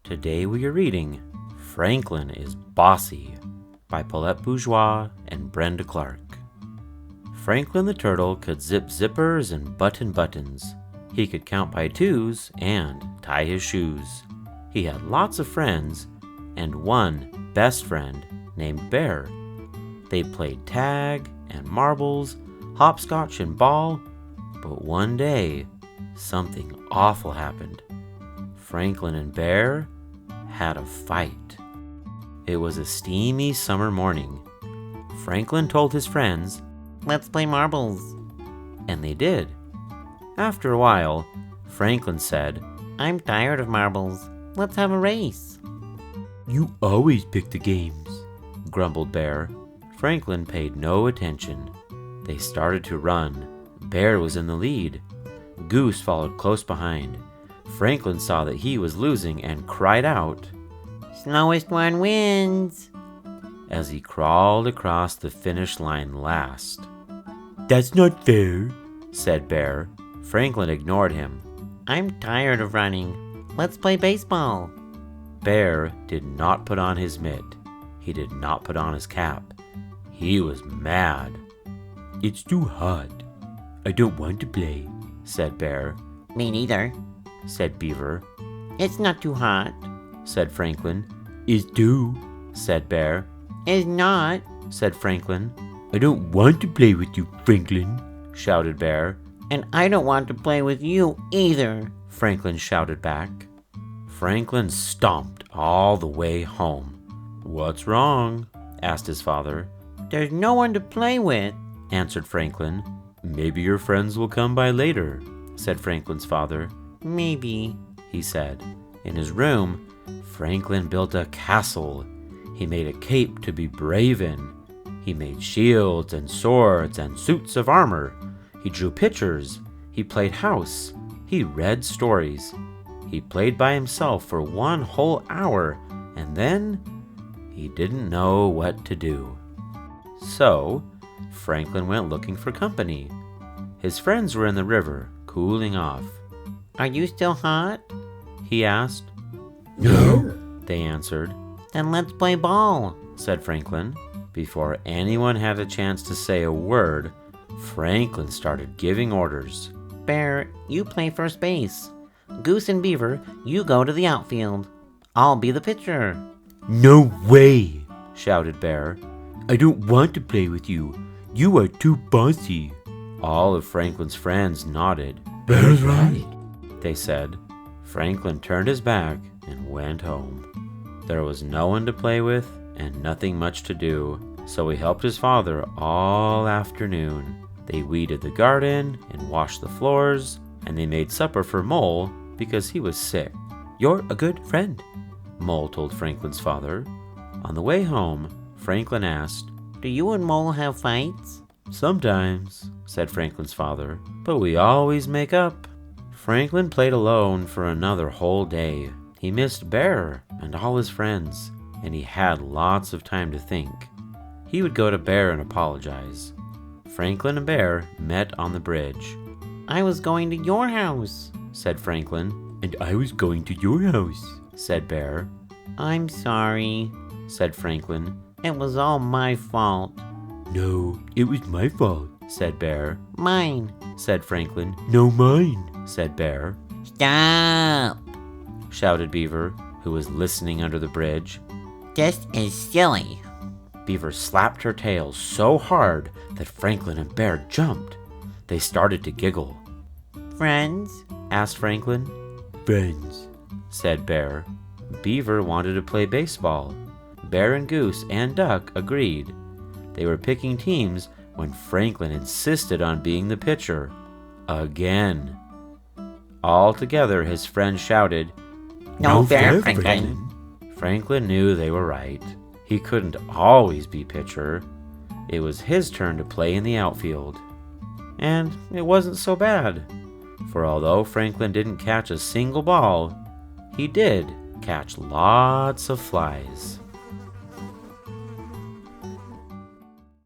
Today we are reading Franklin is Bossy by Paulette Bourgeois and Brenda Clark. Franklin the turtle could zip zippers and button buttons. He could count by twos and tie his shoes. He had lots of friends and one best friend named Bear. They played tag and marbles, hopscotch and ball, but one day something awful happened. Franklin and Bear had a fight. It was a steamy summer morning. Franklin told his friends, "Let's play marbles." and they did. After a while, Franklin said, "I'm tired of marbles. Let's have a race." "You always pick the games," grumbled Bear. Franklin paid no attention. They started to run. Bear was in the lead. Goose followed close behind. Franklin saw that he was losing and cried out, "Slowest one wins," as he crawled across the finish line last. "That's not fair," said Bear. Franklin ignored him. "I'm tired of running. Let's play baseball." Bear did not put on his mitt. He did not put on his cap. He was mad. "It's too hot. I don't want to play," said Bear. "Me neither," said Beaver. "It's not too hot." Said Franklin. "It's too," said Bear. "It's not," said Franklin. "I don't want to play with you, Franklin," shouted Bear. "And I don't want to play with you either," Franklin shouted back. Franklin stomped all the way home. "What's wrong?" asked his father. "There's no one to play with," answered Franklin. "Maybe your friends will come by later," said Franklin's father. "Maybe," he said. In his room, Franklin built a castle. He made a cape to be brave in. He made shields and swords and suits of armor. He drew pictures. He played house. He read stories. He played by himself for 1 whole hour, and then he didn't know what to do. So, Franklin went looking for company. His friends were in the river, cooling off. "Are you still hot?" he asked. No, They answered. "Then let's play ball." Said Franklin. Before anyone had a chance to say a word, Franklin started giving orders. "Bear, you play first base. Goose and Beaver, you go to the outfield. I'll be the pitcher." "No way!" shouted Bear. "I don't want to play with you. You are too bossy." All of Franklin's friends nodded. Bear's right. They said. Franklin turned his back and went home. There was no one to play with and nothing much to do, so he helped his father all afternoon. They weeded the garden and washed the floors, and they made supper for Mole because he was sick. "You're a good friend," Mole told Franklin's father. On the way home, Franklin asked, "Do you and Mole have fights?" "Sometimes," said Franklin's father, "but we always make up." Franklin played alone for another whole day. He missed Bear and all his friends, and he had lots of time to think. He would go to Bear and apologize. Franklin and Bear met on the bridge. "I was going to your house," said Franklin. "And I was going to your house," said Bear. "I'm sorry," said Franklin. "It was all my fault." "No, it was my fault," said Bear. "Mine." Said Franklin. "No, mine," said Bear. "Stop! Shouted Beaver, who was listening under the bridge. This is silly." Beaver slapped her tail so hard that Franklin and Bear jumped. They started to giggle. "Friends?" asked Franklin. "Friends," said Bear. Beaver wanted to play baseball. Bear and Goose and Duck agreed. They were picking teams when Franklin insisted on being the pitcher. Again. All together, his friends shouted, "No fair, Franklin." Franklin knew they were right. He couldn't always be pitcher. It was his turn to play in the outfield. And it wasn't so bad, for although Franklin didn't catch a single ball, he did catch lots of flies.